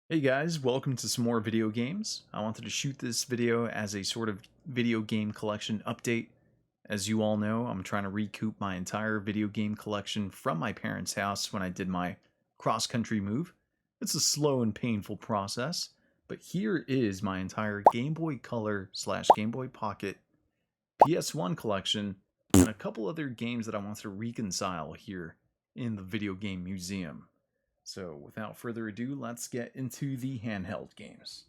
Hey guys, welcome to some more video games. I wanted to shoot this video as a sort of video game collection update. As you all know, I'm trying to recoup my entire video game collection from my parents' house when I did my cross-country move. It's a slow and painful process, but here is my entire Game Boy Color / Game Boy Pocket PS1 collection and a couple other games that I want to reconcile here in the video game museum. So without further ado, let's get into the handheld games.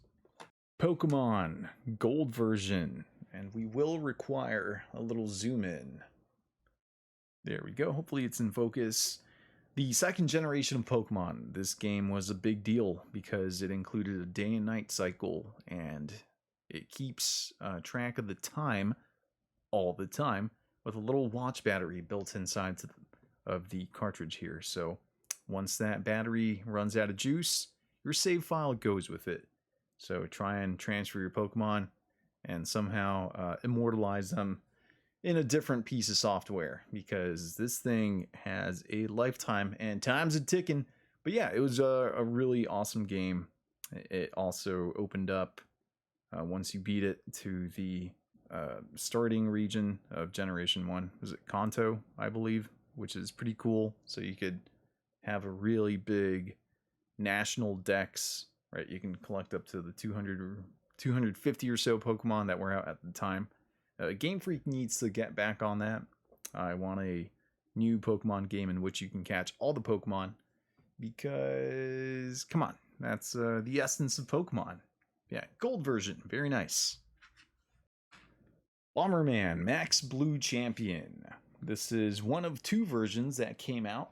Pokemon Gold version, and we will require a little zoom in. There we go, hopefully it's in focus. The second generation of Pokemon, this game was a big deal because it included a day and night cycle, and it keeps track of the time all the time with a little watch battery built inside of the cartridge here. So once that battery runs out of juice, your save file goes with it. So try and transfer your Pokemon and somehow immortalize them in a different piece of software, because this thing has a lifetime and time's a ticking. But yeah, it was a really awesome game. It also opened up, once you beat it, to the starting region of Generation 1. Was it Kanto, I believe, which is pretty cool. So you could have a really big national dex, right? You can collect up to the 200 or 250 or so Pokemon that were out at the time. Game Freak needs to get back on that. I want a new Pokemon game in which you can catch all the Pokemon, because, come on, that's the essence of Pokemon. Yeah, gold version, very nice. Bomberman Max Blue Champion. This is one of two versions that came out.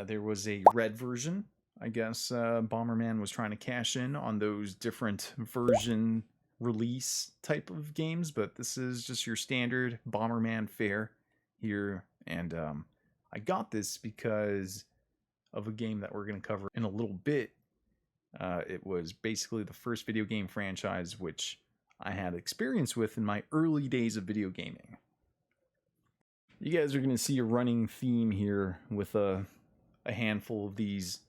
There was a red version. I guess Bomberman was trying to cash in on those different version release type of games, but this is just your standard Bomberman fare here. And I got this because of a game that we're going to cover in a little bit. It was basically the first video game franchise which I had experience with in my early days of video gaming. You guys are going to see a running theme here with a handful of these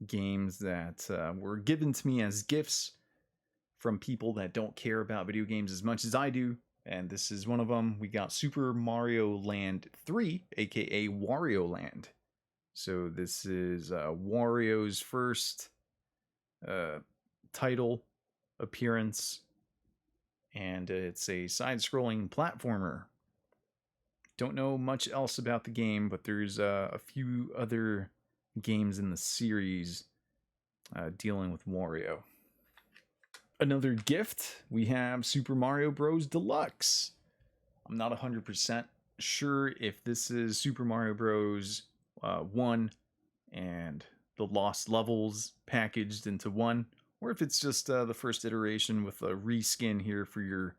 games that were given to me as gifts from people that don't care about video games as much as I do, and this is one of them. We got Super Mario Land 3, aka Wario Land. So this is Wario's first title appearance, and it's a side-scrolling platformer. Don't know much else about the game, but there's a few other games in the series dealing with Wario. Another gift, we have Super Mario Bros. Deluxe. I'm not 100% sure if this is Super Mario Bros. 1 and the Lost Levels packaged into one, or if it's just the first iteration with a reskin here for your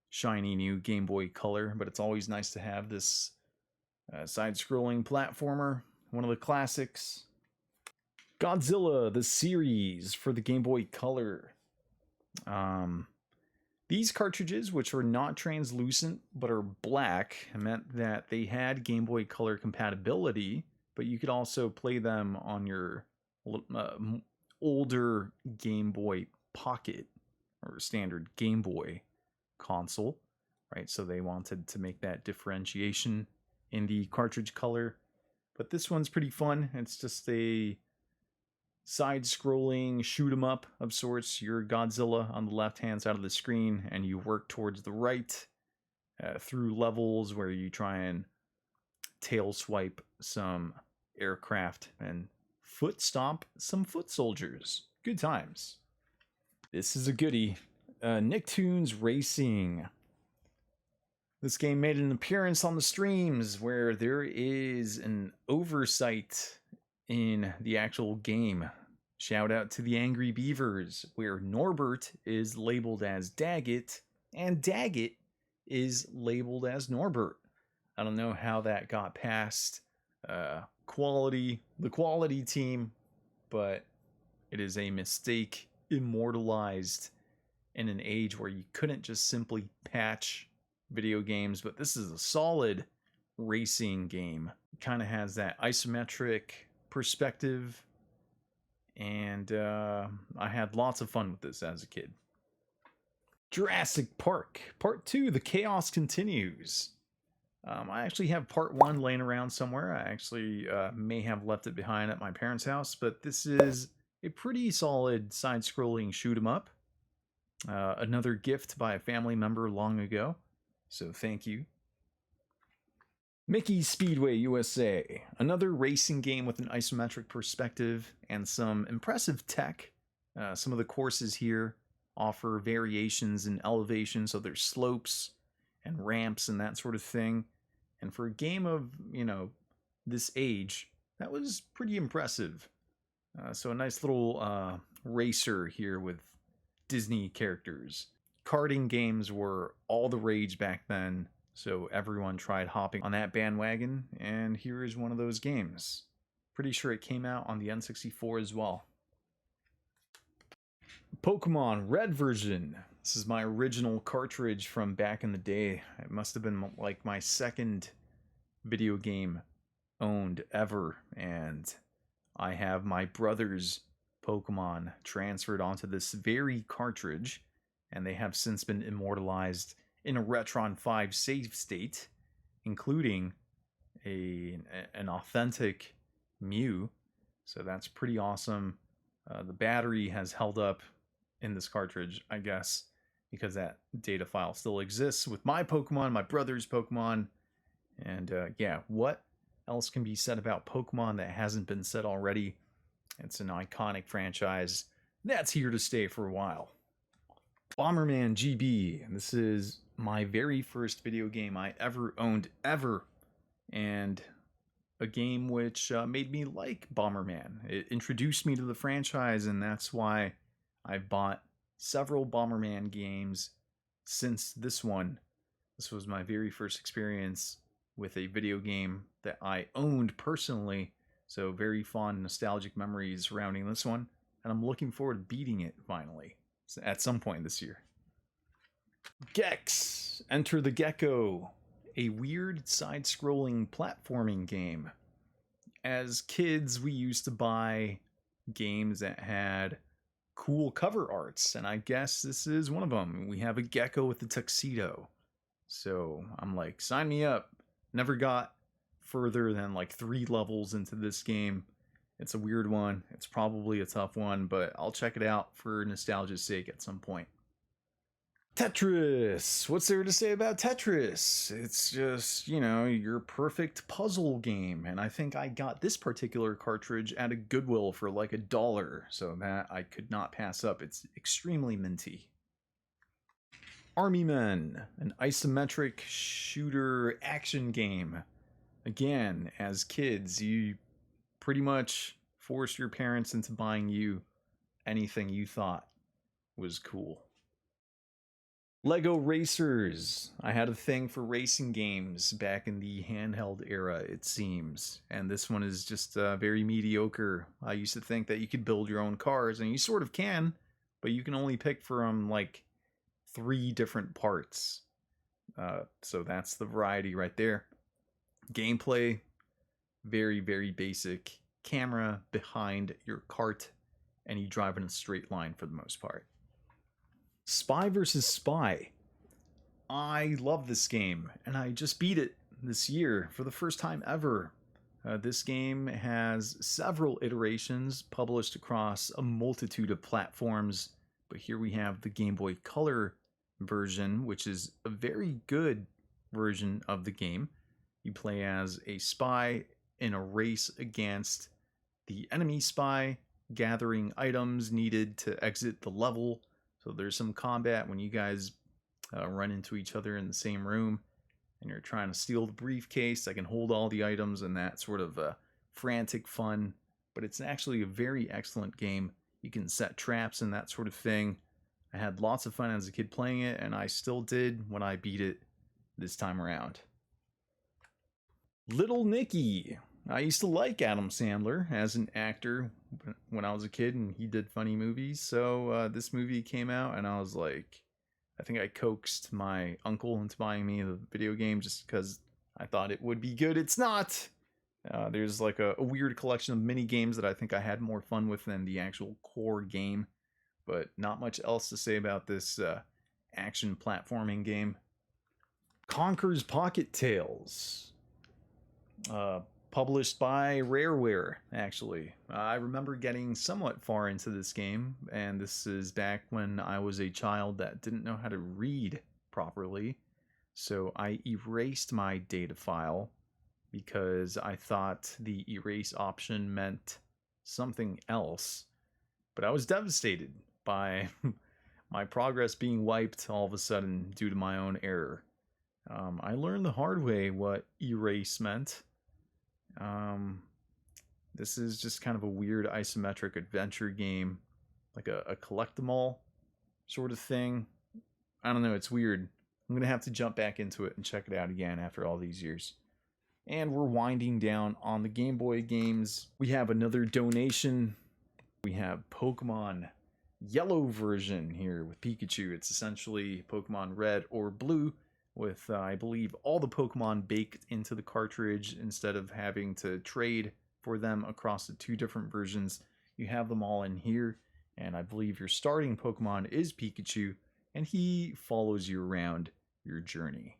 shiny new Game Boy Color. But it's always nice to have this side-scrolling platformer, one of the classics. Godzilla, the series for the Game Boy Color. These cartridges, which are not translucent but are black, meant that they had Game Boy Color compatibility, but you could also play them on your older Game Boy Pocket or standard Game Boy console, right? So they wanted to make that differentiation in the cartridge color. But this one's pretty fun. It's just a side-scrolling shoot-'em-up of sorts. You're Godzilla on the left-hand side of the screen, and you work towards the right through levels where you try and tail swipe some aircraft and foot stomp some foot soldiers. Good times. This is a goodie. Nicktoons Racing. This game made an appearance on the streams where there is an oversight in the actual game. Shout out to the Angry Beavers, where Norbert is labeled as Daggett and Daggett is labeled as Norbert. I don't know how that got past the quality team, but it is a mistake immortalized in an age where you couldn't just simply patch video games. But this is a solid racing game. It kind of has that isometric perspective, and I had lots of fun with this as a kid. Jurassic Park Part 2, The Chaos Continues. I actually have Part 1 laying around somewhere. I actually may have left it behind at my parents' house, but this is a pretty solid side-scrolling shoot-'em-up. Another gift by a family member long ago, so thank you. Mickey Speedway USA, another racing game with an isometric perspective and some impressive tech. Some of the courses here offer variations in elevation, so there's slopes and ramps and that sort of thing. And for a game of, this age, that was pretty impressive. So a nice little racer here with Disney characters. Karting games were all the rage back then, so everyone tried hopping on that bandwagon, and here is one of those games. Pretty sure it came out on the N64 as well. Pokemon Red version. This is my original cartridge from back in the day. It must have been like my second video game owned ever, and I have my brother's Pokemon transferred onto this very cartridge, and they have since been immortalized in a Retron 5 save state, including an authentic Mew. So that's pretty awesome. The battery has held up in this cartridge, I guess, because that data file still exists with my Pokemon, my brother's Pokemon. And yeah, what else can be said about Pokemon that hasn't been said already? It's an iconic franchise that's here to stay for a while. Bomberman GB. This is my very first video game I ever owned, ever. And a game which made me like Bomberman. It introduced me to the franchise, and that's why I've bought several Bomberman games since this one. This was my very first experience with a video game that I owned personally, so very fond nostalgic memories surrounding this one, and I'm looking forward to beating it finally at some point this year. Gex, Enter the Gecko, a weird side-scrolling platforming game. As kids, we used to buy games that had cool cover arts, and I guess this is one of them. We have a gecko with a tuxedo. So I'm like, sign me up. Never got further than like 3 levels into this game. It's a weird one. It's probably a tough one, but I'll check it out for nostalgia's sake at some point. Tetris! What's there to say about Tetris? It's just, your perfect puzzle game. And I think I got this particular cartridge at a Goodwill for like $1, so that I could not pass up. It's extremely minty. Army Men, an isometric shooter action game. Again, as kids, you pretty much forced your parents into buying you anything you thought was cool. Lego Racers. I had a thing for racing games back in the handheld era, it seems. And this one is just very mediocre. I used to think that you could build your own cars, and you sort of can, but you can only pick from like 3 different parts. So that's the variety right there. Gameplay, very, very basic. Camera behind your cart, and you drive in a straight line for the most part. Spy vs. Spy. I love this game, and I just beat it this year for the first time ever. This game has several iterations published across a multitude of platforms, but here we have the Game Boy Color version, which is a very good version of the game. You play as a spy in a race against the enemy spy, gathering items needed to exit the level. So there's some combat when you guys run into each other in the same room and you're trying to steal the briefcase that can hold all the items, and that sort of frantic fun. But it's actually a very excellent game. You can set traps and that sort of thing. I had lots of fun as a kid playing it, and I still did when I beat it this time around. Little Nicky. I used to like Adam Sandler as an actor when I was a kid, and he did funny movies. So this movie came out, and I was like, I think I coaxed my uncle into buying me the video game just because I thought it would be good. It's not. There's like a weird collection of mini games that I think I had more fun with than the actual core game, but not much else to say about this action platforming game. Conker's Pocket Tales, uh, published by Rareware, actually. I remember getting somewhat far into this game, and this is back when I was a child that didn't know how to read properly, so I erased my data file because I thought the erase option meant something else. But I was devastated by my progress being wiped all of a sudden due to my own error. I learned the hard way what erase meant. This is just kind of a weird isometric adventure game, like a collect 'em all sort of thing. I don't know, it's weird. I'm gonna have to jump back into it and check it out again after all these years. And we're winding down on the Game Boy games. We have another donation. We have Pokemon Yellow version here with Pikachu. It's essentially Pokemon Red or Blue with, I believe, all the Pokemon baked into the cartridge instead of having to trade for them across the two different versions. You have them all in here, and I believe your starting Pokemon is Pikachu, and he follows you around your journey.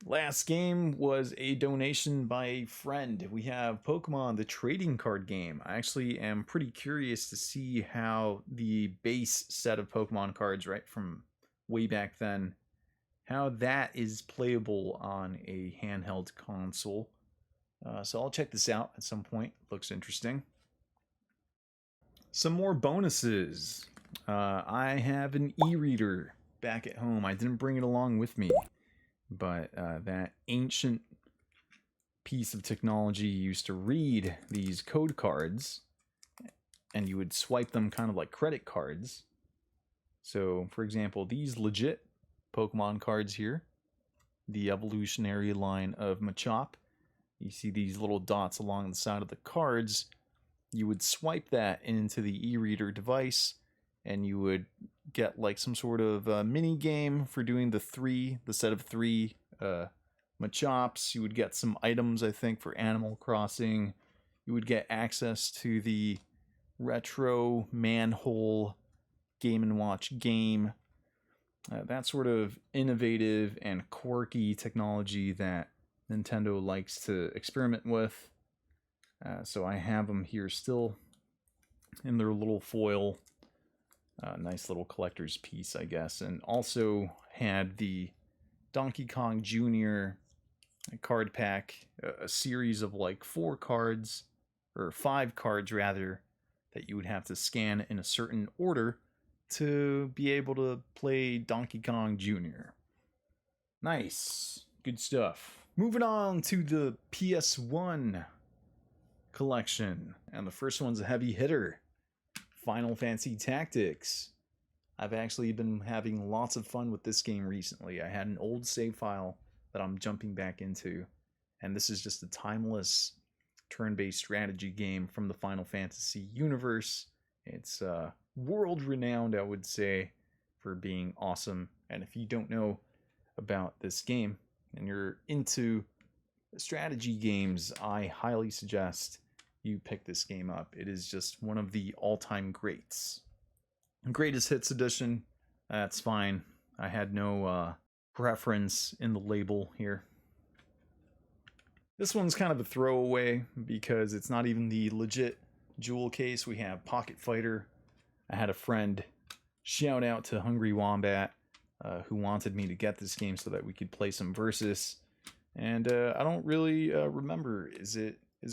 Last game was a donation by a friend. We have Pokemon, the trading card game. I actually am pretty curious to see how the base set of Pokemon cards, right, from way back then, how that is playable on a handheld console. So I'll check this out at some point. Looks interesting. Some more bonuses. I have an e-reader back at home. I didn't bring it along with me, but that ancient piece of technology used to read these code cards, and you would swipe them kind of like credit cards. So, for example, these legit Pokemon cards here, the evolutionary line of Machop, you see these little dots along the side of the cards. You would swipe that into the e-reader device, and you would get like some sort of mini game for doing the set of three Machops. You would get some items, I think, for Animal Crossing. You would get access to the retro manhole Game & Watch game. That sort of innovative and quirky technology that Nintendo likes to experiment with. So I have them here still in their little foil. Nice little collector's piece, I guess. And also had the Donkey Kong Jr. card pack, a series of like 4 cards, or 5 cards rather, that you would have to scan in a certain order to be able to play Donkey Kong Jr. Nice. Good stuff. Moving on to the PS1 collection. And the first one's a heavy hitter. Final Fantasy Tactics. I've actually been having lots of fun with this game recently. I had an old save file that I'm jumping back into, and this is just a timeless turn-based strategy game from the Final Fantasy universe. It's world-renowned, I would say, for being awesome. And if you don't know about this game and you're into strategy games, I highly suggest you pick this game up. It is just one of the all-time greats. Greatest Hits Edition, that's fine. I had no preference in the label here. This one's kind of a throwaway because it's not even the legit jewel case. We have Pocket Fighter. I had a friend, shout out to Hungry Wombat, who wanted me to get this game so that we could play some Versus. And I don't really remember, is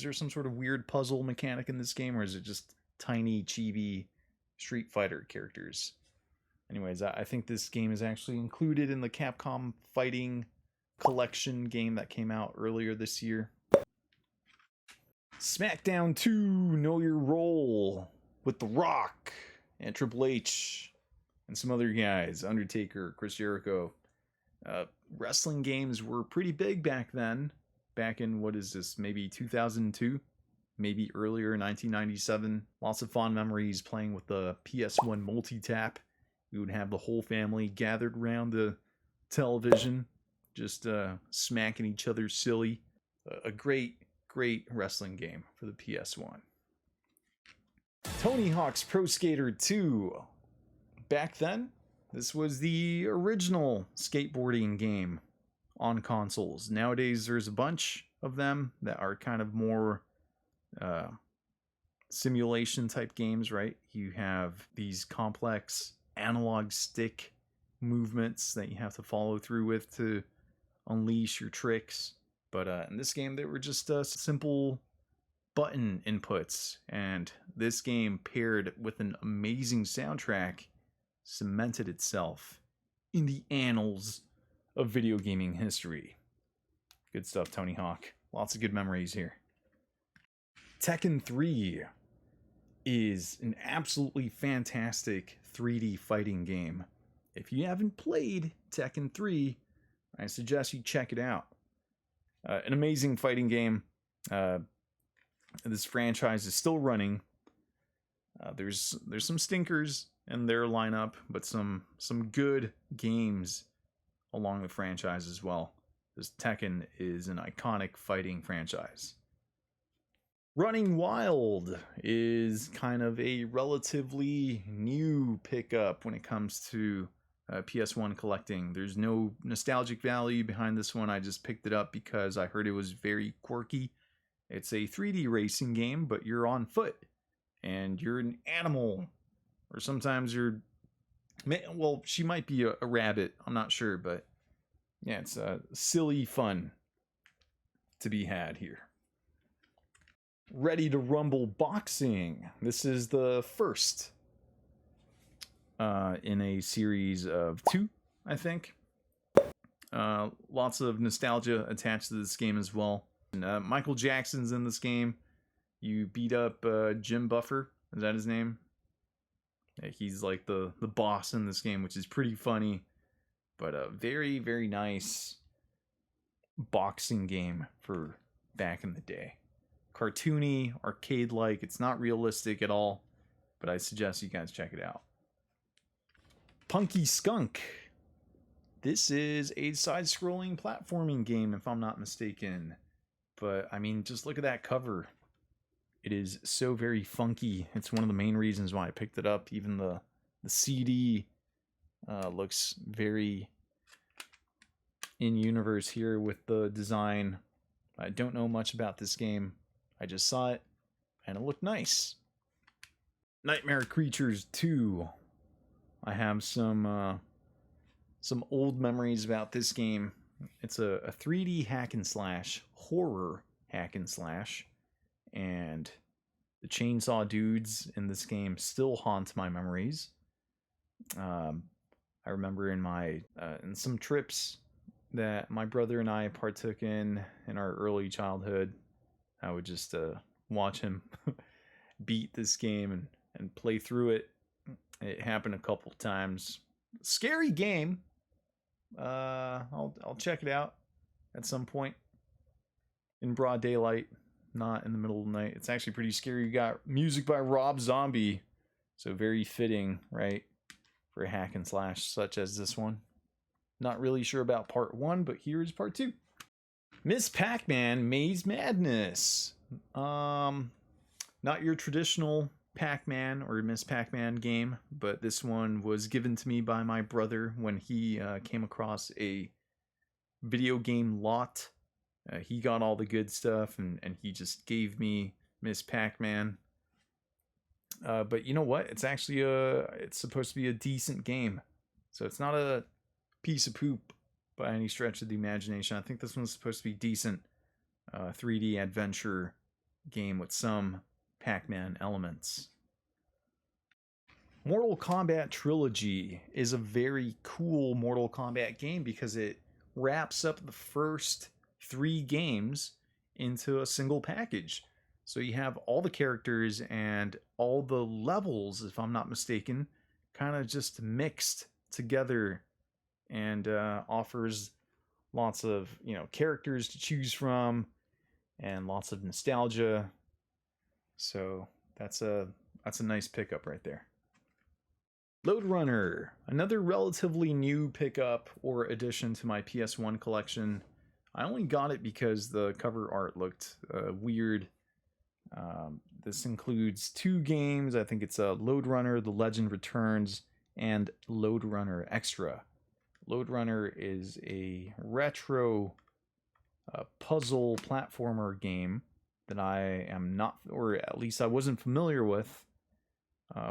there some sort of weird puzzle mechanic in this game, or is it just tiny, chibi Street Fighter characters? Anyways, I think this game is actually included in the Capcom Fighting Collection game that came out earlier this year. SmackDown 2, Know Your Role, with The Rock and Triple H and some other guys, Undertaker, Chris Jericho. Wrestling games were pretty big back then. Back in, what is this, maybe 2002? Maybe earlier, 1997. Lots of fond memories playing with the PS1 multi-tap. We would have the whole family gathered around the television, just smacking each other silly. a great wrestling game for the PS1. Tony Hawk's Pro Skater 2. Back then, this was the original skateboarding game on consoles. Nowadays, there's a bunch of them that are kind of more simulation type games, right? You have these complex analog stick movements that you have to follow through with to unleash your tricks. But in this game, they were just simple button inputs, and this game, paired with an amazing soundtrack, cemented itself in the annals of video gaming history. Good stuff, Tony Hawk. Lots of good memories here. Tekken 3 is an absolutely fantastic 3D fighting game. If you haven't played Tekken 3, I suggest you check it out. An amazing fighting game. This franchise is still running. There's some stinkers in their lineup, but some good games along the franchise as well. This Tekken is an iconic fighting franchise. Running Wild is kind of a relatively new pickup when it comes to PS1 collecting. There's no nostalgic value behind this one. I just picked it up because I heard it was very quirky. It's a 3D racing game, but you're on foot and you're an animal, or sometimes you're, well, she might be a rabbit, I'm not sure, but yeah, it's silly fun to be had here. Ready to Rumble Boxing. This is the first in a series of 2, I think. Lots of nostalgia attached to this game as well. And, Michael Jackson's in this game. You beat up Jim Buffer. Is that his name? Yeah, he's like the boss in this game, which is pretty funny. But a very, very nice boxing game for back in the day. Cartoony, arcade-like. It's not realistic at all, but I suggest you guys check it out. Punky Skunk. This is a side-scrolling platforming game, if I'm not mistaken. But, I mean, just look at that cover. It is so very funky. It's one of the main reasons why I picked it up. Even the CD looks very in-universe here with the design. I don't know much about this game. I just saw it, and it looked nice. Nightmare Creatures 2. I have some old memories about this game. It's a 3D hack and slash, horror hack and slash, and the chainsaw dudes in this game still haunt my memories. I remember in some trips that my brother and I partook in our early childhood, I would just watch him beat this game and play through it. It happened a couple times. Scary game. I'll check it out at some point in broad daylight, not in the middle of the night. It's actually pretty scary. You got music by Rob Zombie, so very fitting, right, for a hack and slash such as this one. Not really sure about part 1, but here's part 2. Miss Pac-Man Maze Madness. Not your traditional Pac-Man or Miss Pac-Man game, but this one was given to me by my brother when he came across a video game lot. He got all the good stuff, and he just gave me Miss Pac-Man. But you know what? It's actually it's supposed to be a decent game. So it's not a piece of poop by any stretch of the imagination. I think this one's supposed to be decent 3D adventure game with some Pac-Man elements. Mortal Kombat Trilogy is a very cool Mortal Kombat game because it wraps up the first 3 games into a single package. So you have all the characters and all the levels, if I'm not mistaken, kind of just mixed together, and offers lots of, characters to choose from and lots of nostalgia. So that's a nice pickup right there. Load Runner, another relatively new pickup or addition to my PS1 collection. I only got it because the cover art looked weird. This includes 2 games. I think it's Lode Runner, The Legend Returns, and Lode Runner Extra. Lode Runner is a retro puzzle platformer game that I am not, or at least I wasn't familiar with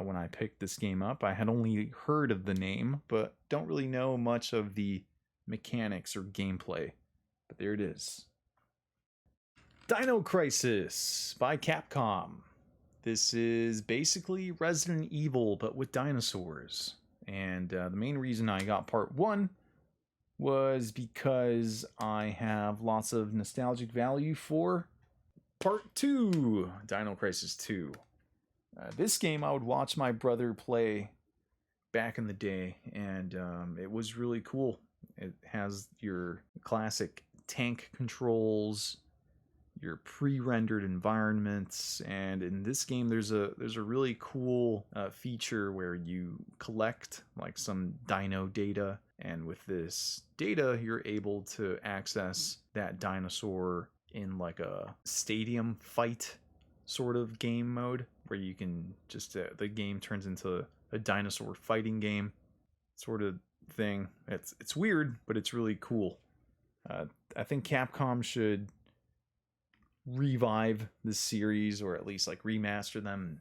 when I picked this game up. I had only heard of the name, but don't really know much of the mechanics or gameplay. But there it is. Dino Crisis by Capcom. This is basically Resident Evil, but with dinosaurs. And the main reason I got part 1 was because I have lots of nostalgic value for part 2, Dino Crisis 2. This game I would watch my brother play back in the day, and it was really cool. It has your classic tank controls, your pre-rendered environments, and in this game there's a really cool feature where you collect like some dino data, and with this data you're able to access that dinosaur in like a stadium fight sort of game mode where you can just the game turns into a dinosaur fighting game sort of thing. It's weird, but it's really cool. I think Capcom should revive this series, or at least like remaster them and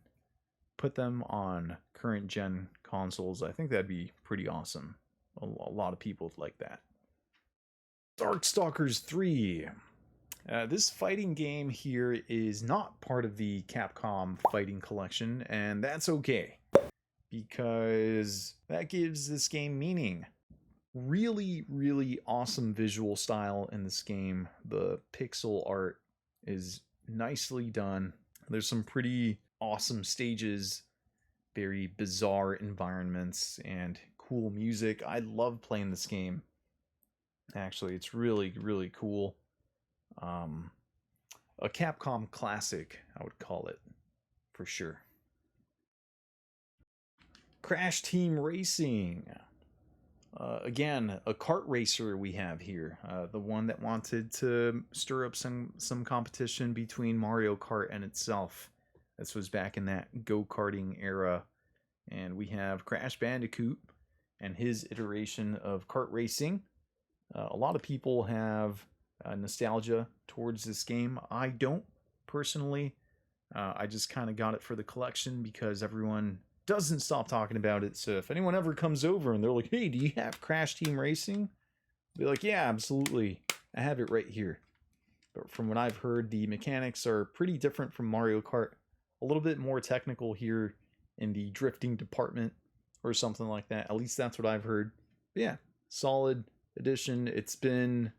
put them on current gen consoles. I think that'd be pretty awesome. A lot of people would like that. Darkstalkers 3. This fighting game here is not part of the Capcom fighting collection, and that's okay, because that gives this game meaning. Really, really awesome visual style in this game. The pixel art is nicely done. There's some pretty awesome stages, very bizarre environments, and cool music. I love playing this game. Actually, it's really, really cool. A Capcom classic, I would call it, for sure. Crash Team Racing. Again, a kart racer we have here. The one that wanted to stir up some competition between Mario Kart and itself. This was back in that go-karting era. And we have Crash Bandicoot and his iteration of kart racing. A lot of people have nostalgia towards this game. I don't, personally. I just kind of got it for the collection because everyone doesn't stop talking about it. So if anyone ever comes over and they're like, hey, do you have Crash Team Racing? I'll be like, yeah, absolutely. I have it right here. But from what I've heard, the mechanics are pretty different from Mario Kart. A little bit more technical here in the drifting department or something like that. At least that's what I've heard. But yeah, solid edition. It's been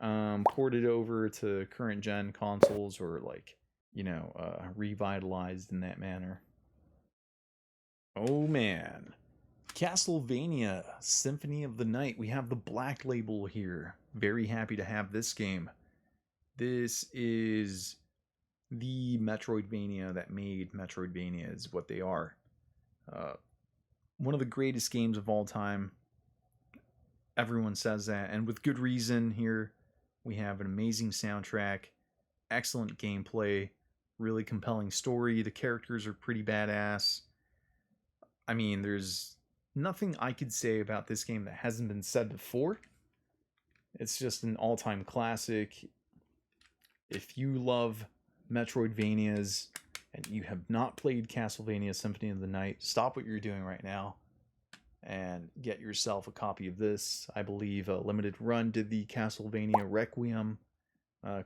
ported over to current gen consoles, or like, you know, revitalized in that manner. Oh man, Castlevania Symphony of the Night. We have the Black Label here. Very happy to have this game. This is the Metroidvania that made Metroidvania is what they are. One of the greatest games of all time. Everyone says that, and with good reason. Here we have an amazing soundtrack, excellent gameplay, really compelling story. The characters are pretty badass. I mean, there's nothing I could say about this game that hasn't been said before. It's just an all-time classic. If you love Metroidvanias and you have not played Castlevania Symphony of the Night, stop what you're doing right now and get yourself a copy of this. I believe Limited Run did the Castlevania Requiem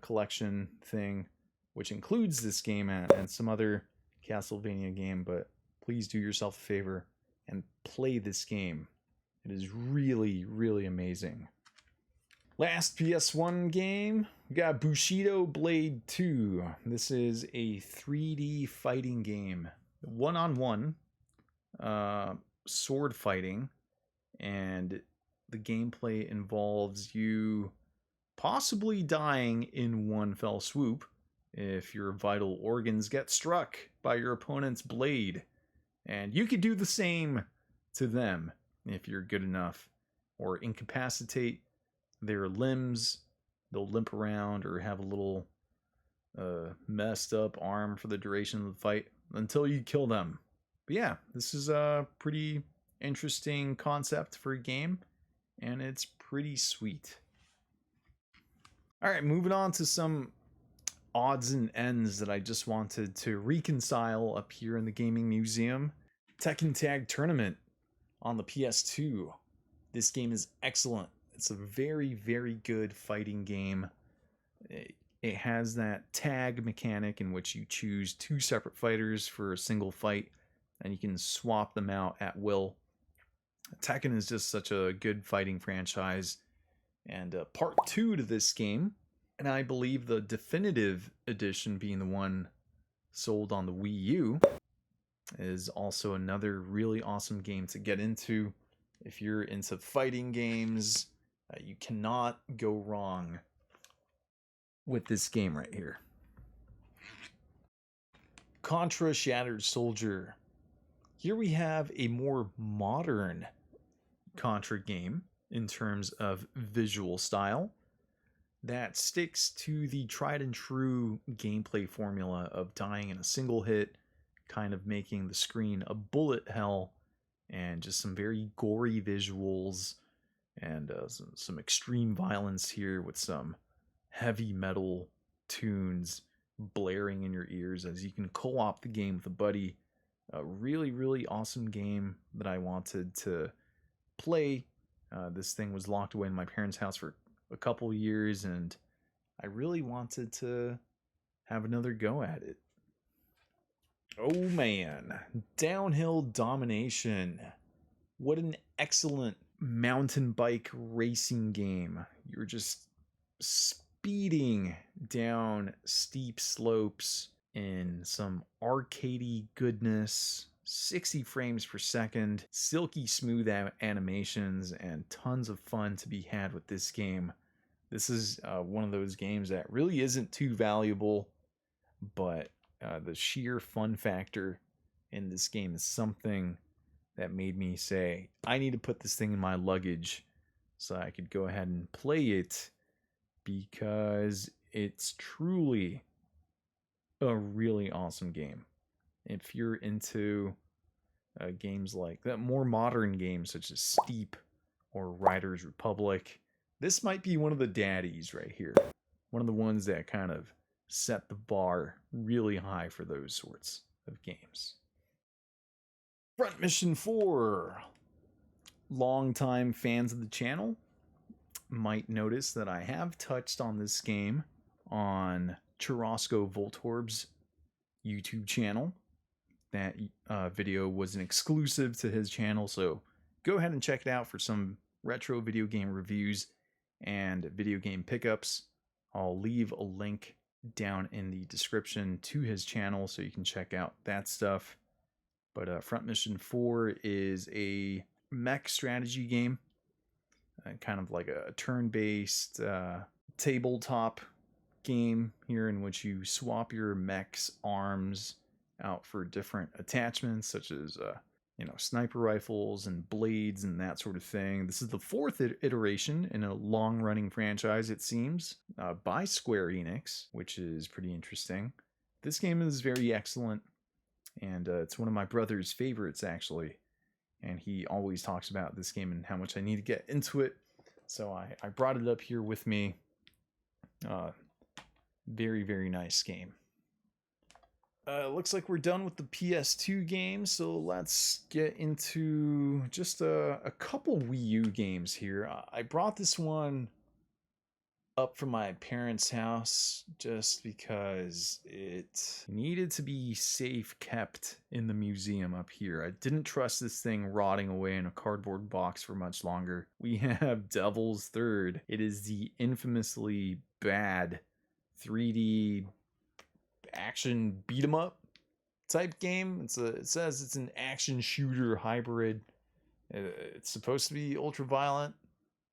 collection thing, which includes this game and some other Castlevania game, but please do yourself a favor and play this game. It is really, really amazing. Last PS1 game, we got Bushido Blade 2. This is a 3D fighting game. One-on-one sword fighting, and the gameplay involves you possibly dying in one fell swoop if your vital organs get struck by your opponent's blade. And you could do the same to them if you're good enough, or incapacitate their limbs they'll limp around or have a little messed up arm for the duration of the fight until you kill them. But yeah, this is a pretty interesting concept for a game, and it's pretty sweet. All right, moving on to some odds and ends that I just wanted to reconcile up here in the gaming museum. Tekken Tag Tournament on the PS2. This game is excellent. It's a very, very good fighting game. It has that tag mechanic in which you choose two separate fighters for a single fight, and you can swap them out at will. Tekken is just such a good fighting franchise. And part 2 to this game, and I believe the definitive edition being the one sold on the Wii U, is also another really awesome game to get into. If you're into fighting games, you cannot go wrong with this game right here. CONTRA Shattered Soldier. Here we have a more modern CONTRA game in terms of visual style that sticks to the tried and true gameplay formula of dying in a single hit, kind of making the screen a bullet hell, and just some very gory visuals and some extreme violence here with some heavy metal tunes blaring in your ears as you can co-op the game with a buddy. A really, really awesome game that I wanted to play. This thing was locked away in my parents' house for a couple years, and I really wanted to have another go at it. Oh man, Downhill Domination. What an excellent mountain bike racing game. You're just speeding down steep slopes in some arcadey goodness, 60 frames per second, silky smooth animations, and tons of fun to be had with this game. This is one of those games that really isn't too valuable, but the sheer fun factor in this game is something that made me say, I need to put this thing in my luggage so I could go ahead and play it, because it's truly a really awesome game. If you're into games like that, more modern games such as Steep or Riders Republic, this might be one of the daddies right here. One of the ones that kind of set the bar really high for those sorts of games. Front Mission 4. Longtime fans of the channel might notice that I have touched on this game on Churrasco Voltorb's YouTube channel. That video was an exclusive to his channel, so go ahead and check it out for some retro video game reviews and video game pickups. I'll leave a link down in the description to his channel so you can check out that stuff. But Front Mission 4 is a mech strategy game, kind of like a turn-based tabletop game here in which you swap your mech's arms out for different attachments such as sniper rifles and blades and that sort of thing. This is the 4th iteration in a long-running franchise, it seems, by Square Enix, which is pretty interesting. This game is very excellent, and it's one of my brother's favorites, actually. And he always talks about this game and how much I need to get into it. So I brought it up here with me. Very, very nice game. Looks like we're done with the PS2 games, so let's get into just a couple Wii U games here. I brought this one up from my parents' house just because it needed to be safe kept in the museum up here. I didn't trust this thing rotting away in a cardboard box for much longer. We have Devil's Third. It is the infamously bad 3D action beat 'em up type game. It says it's an action shooter hybrid. It's supposed to be ultra violent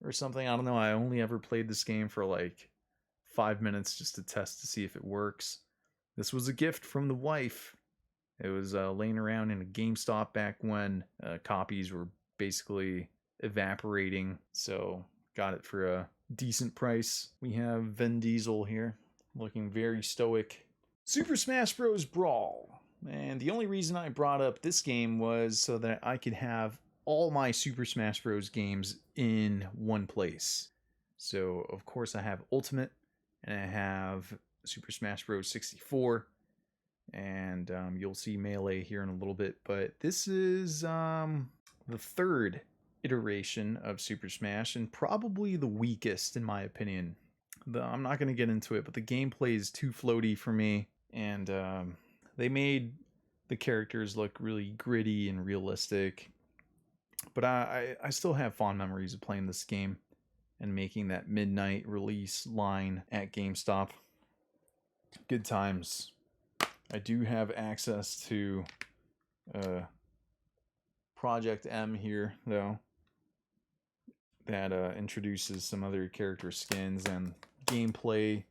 or something. I don't know. I only ever played this game for like 5 minutes just to test to see if it works. This was a gift from the wife. It was laying around in a GameStop back when copies were basically evaporating. So got it for decent price. We have Vin Diesel here, looking very stoic. Super Smash Bros. Brawl. And the only reason I brought up this game was so that I could have all my Super Smash Bros. Games in one place. So, of course, I have Ultimate, and I have Super Smash Bros. 64, and you'll see Melee here in a little bit. But this is the third iteration of Super Smash, and probably the weakest in my opinion. I'm not going to get into it, but the gameplay is too floaty for me, and they made the characters look really gritty and realistic. But I still have fond memories of playing this game and making that midnight release line at GameStop. Good times. I do have access to Project M here, though, that introduces some other character skins and gameplay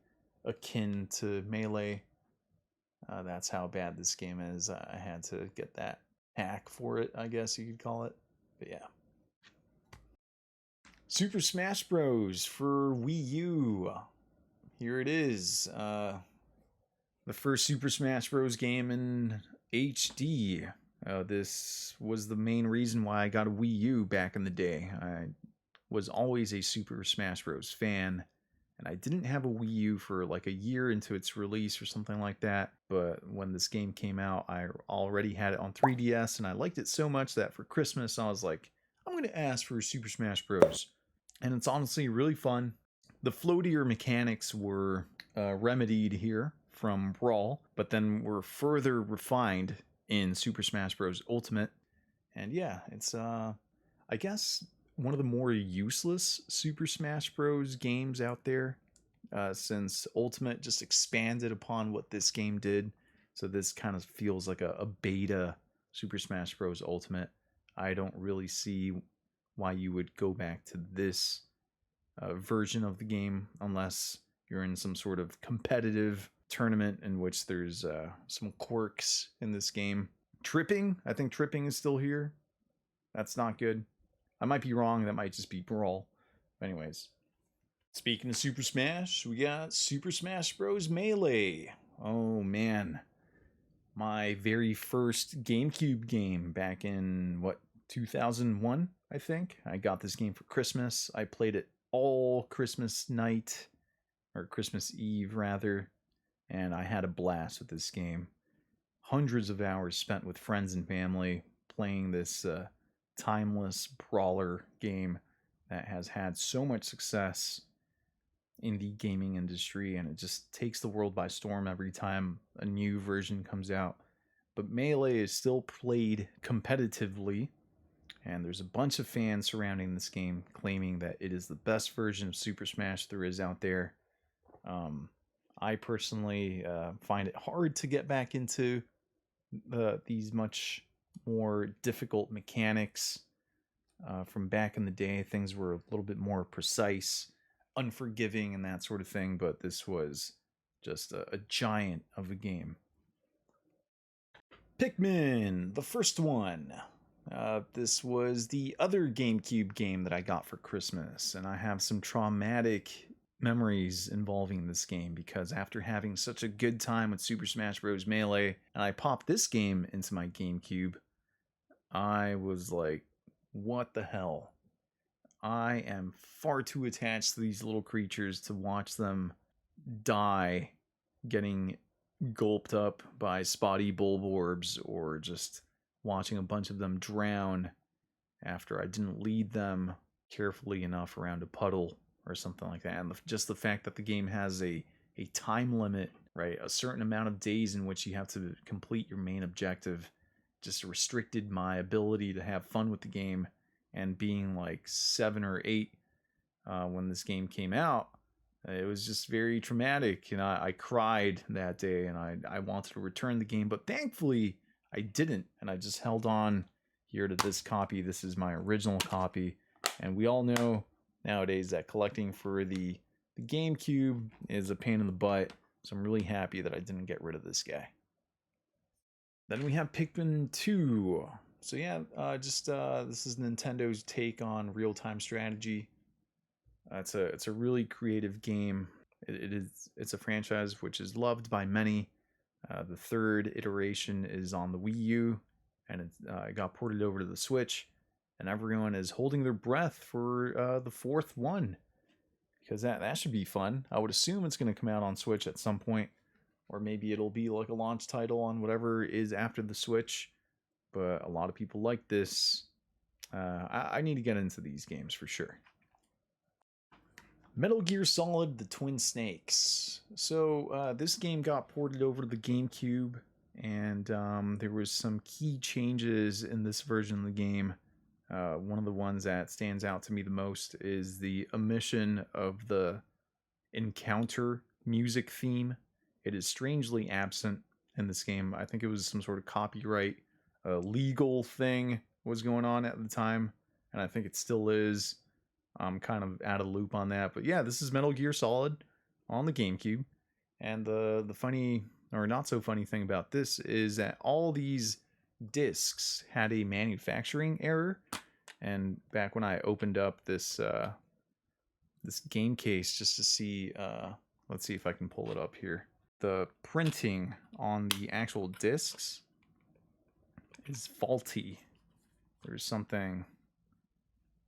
akin to Melee. That's how bad this game is. I had to get that hack for it, I guess you could call it. But yeah. Super Smash Bros. For Wii U. Here it is. The first Super Smash Bros. Game in HD. This was the main reason why I got a Wii U back in the day. I was always a Super Smash Bros. Fan, and I didn't have a Wii U for like a year into its release or something like that. But when this game came out, I already had it on 3DS, and I liked it so much that for Christmas, I was like, I'm going to ask for Super Smash Bros. And it's honestly really fun. The floatier mechanics were remedied here from Brawl, but then were further refined in Super Smash Bros. Ultimate. And yeah, it's, I guess, one of the more useless Super Smash Bros. Games out there, since Ultimate just expanded upon what this game did. So this kind of feels like a beta Super Smash Bros. Ultimate. I don't really see why you would go back to this version of the game unless you're in some sort of competitive tournament in which there's some quirks in this game. Tripping, I think tripping is still here. That's not good. I might be wrong, that might just be Brawl. Anyways, speaking of Super Smash, we got Super Smash Bros. Melee. Oh man, my very first GameCube game back in, what, 2001, I think. I got this game for Christmas. I played it all Christmas night, or Christmas Eve rather, and I had a blast with this game. Hundreds of hours spent with friends and family playing this timeless brawler game that has had so much success in the gaming industry, and it just takes the world by storm every time a new version comes out. But Melee is still played competitively, and there's a bunch of fans surrounding this game claiming that it is the best version of Super Smash there is out there. I personally find it hard to get back into these much more difficult mechanics from back in the day. Things were a little bit more precise, unforgiving, and that sort of thing, but this was just a giant of a game. Pikmin, the first one. This was the other GameCube game that I got for Christmas, and I have some traumatic memories involving this game because after having such a good time with Super Smash Bros. Melee, and I popped this game into my GameCube, I was like, what the hell? I am far too attached to these little creatures to watch them die getting gulped up by spotty bulborbs, or just watching a bunch of them drown after I didn't lead them carefully enough around a puddle or something like that. And just the fact that the game has a time limit, right? A certain amount of days in which you have to complete your main objective just restricted my ability to have fun with the game. And being like 7 or 8 when this game came out, it was just very traumatic. And I cried that day, and I wanted to return the game, but thankfully I didn't. And I just held on here to this copy. This is my original copy. And we all know nowadays that collecting for the GameCube is a pain in the butt. So I'm really happy that I didn't get rid of this guy. Then we have Pikmin 2. So yeah, this is Nintendo's take on real-time strategy. It's a really creative game. It's a franchise which is loved by many. The third iteration is on the Wii U, and it got ported over to the Switch, and everyone is holding their breath for the fourth one, because that should be fun. I would assume it's going to come out on Switch at some point, or maybe it'll be like a launch title on whatever is after the Switch. But a lot of people like this. I need to get into these games for sure. Metal Gear Solid: The Twin Snakes. So this game got ported over to the GameCube, and there was some key changes in this version of the game. One of the ones that stands out to me the most is the omission of the encounter music theme. It is strangely absent in this game. I think it was some sort of copyright legal thing was going on at the time, and I think it still is. I'm kind of out of the loop on that, but yeah, this is Metal Gear Solid on the GameCube, and the funny or not so funny thing about this is that all these discs had a manufacturing error. And back when I opened up this this game case just to see, let's see if I can pull it up here. The printing on the actual discs is faulty. There's something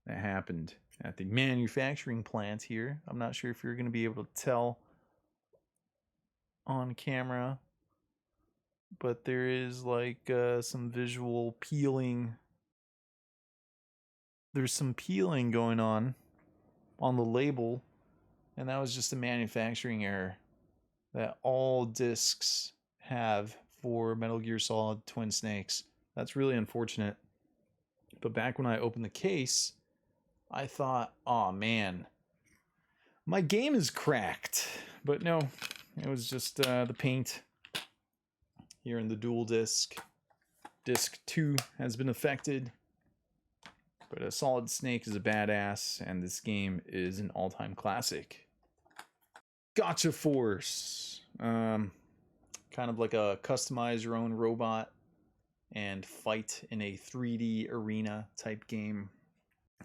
that happened at the manufacturing plant here. I'm not sure if you're going to be able to tell on camera, but there is like some visual peeling. There's some peeling going on the label, and that was just a manufacturing error that all discs have for Metal Gear Solid Twin Snakes. That's really unfortunate. But back when I opened the case, I thought, oh man, my game is cracked. But no, it was just the paint here in the dual disc. Disc 2 has been affected. But a Solid Snake is a badass, and this game is an all-time classic. Gotcha Force. Kind of like a customize your own robot and fight in a 3D arena type game.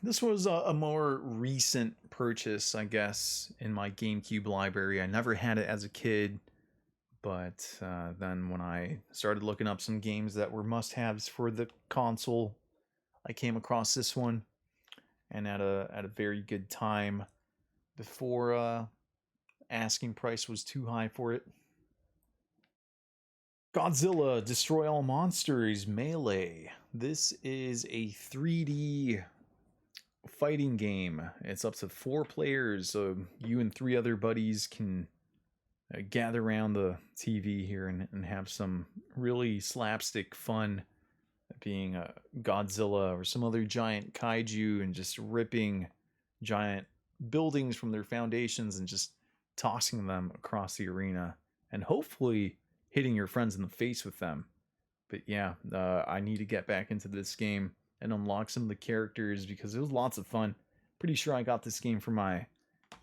This was a more recent purchase, I guess, in my GameCube library. I never had it as a kid, but then when I started looking up some games that were must-haves for the console, I came across this one, and at a very good time before asking price was too high for it. Godzilla Destroy All Monsters Melee. This is a 3D fighting game. It's up to 4 players, so you and 3 other buddies can gather around the TV here and have some really slapstick fun, being a Godzilla or some other giant kaiju and just ripping giant buildings from their foundations and just tossing them across the arena and hopefully hitting your friends in the face with them. But yeah, I need to get back into this game and unlock some of the characters because it was lots of fun. Pretty sure I got this game for my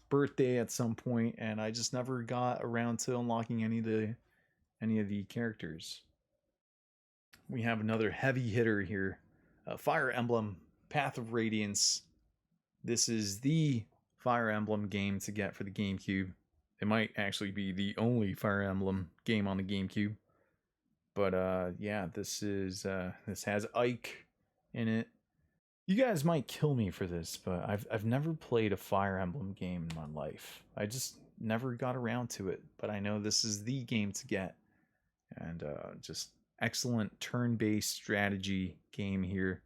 birthday at some point, and I just never got around to unlocking any of the characters. We have another heavy hitter here. Fire Emblem Path of Radiance. This is the Fire Emblem game to get for the GameCube. It might actually be the only Fire Emblem game on the GameCube. But yeah, this has Ike in it. You guys might kill me for this, but I've never played a Fire Emblem game in my life. I just never got around to it. But I know this is the game to get. And just excellent turn-based strategy game here.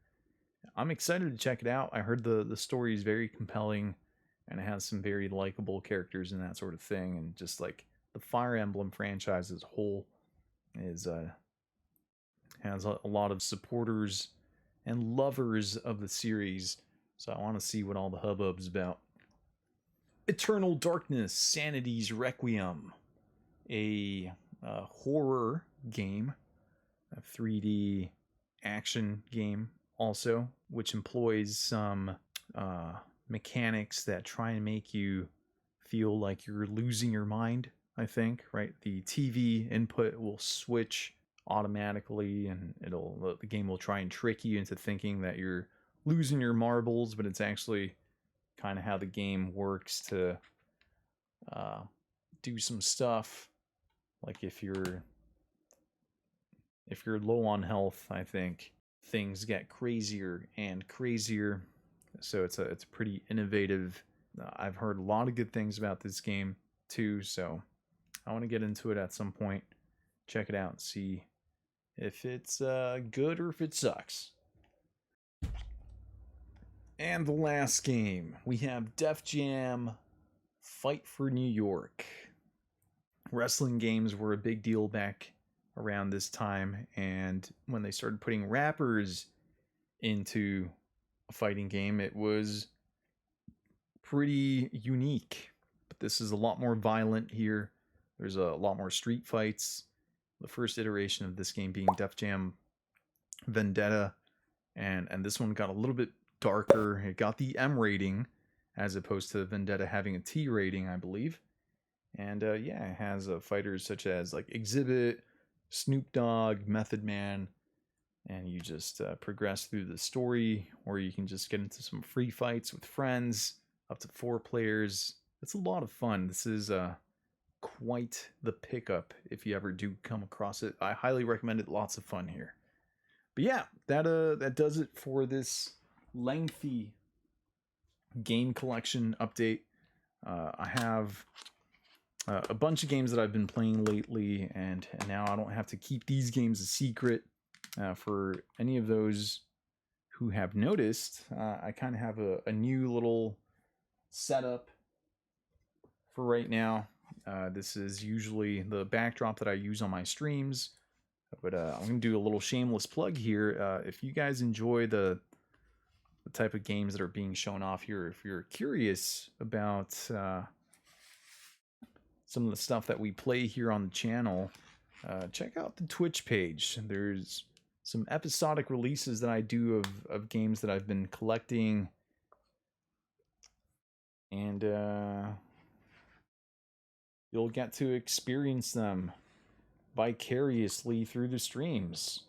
I'm excited to check it out. I heard the story is very compelling, and it has some very likable characters and that sort of thing. And just like the Fire Emblem franchise as a whole is has a lot of supporters and lovers of the series. So I want to see what all the hubbub's about. Eternal Darkness: Sanity's Requiem, a horror game, a 3D action game also, which employs some mechanics that try and make you feel like you're losing your mind, I think, right? The TV input will switch automatically, and the game will try and trick you into thinking that you're losing your marbles, but it's actually kind of how the game works to do some stuff. Like if you're low on health, I think things get crazier and crazier. So it's a pretty innovative. I've heard a lot of good things about this game too, so I want to get into it at some point. Check it out and see if it's good or if it sucks. And the last game, we have Def Jam Fight for New York. Wrestling games were a big deal back around this time, and when they started putting rappers into a fighting game, it was pretty unique. But this is a lot more violent here. There's a lot more street fights. The first iteration of this game being Def Jam Vendetta, and this one got a little bit darker. It got the M rating as opposed to Vendetta having a T rating, I believe. And yeah, it has fighters such as like Exhibit, Snoop Dogg, Method Man, and you just progress through the story, or you can just get into some free fights with friends, up to 4 players. It's a lot of fun. This is quite the pickup if you ever do come across it. I highly recommend it. Lots of fun here. But yeah, that does it for this lengthy game collection update. I have a bunch of games that I've been playing lately, and now I don't have to keep these games a secret. For any of those who have noticed, I kind of have a new little setup for right now. This is usually the backdrop that I use on my streams, but I'm going to do a little shameless plug here. If you guys enjoy the type of games that are being shown off here, if you're curious about some of the stuff that we play here on the channel, check out the Twitch page. There's some episodic releases that I do of games that I've been collecting, and you'll get to experience them vicariously through the streams.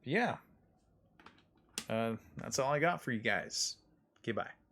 Yeah, that's all I got for you guys. Okay, bye.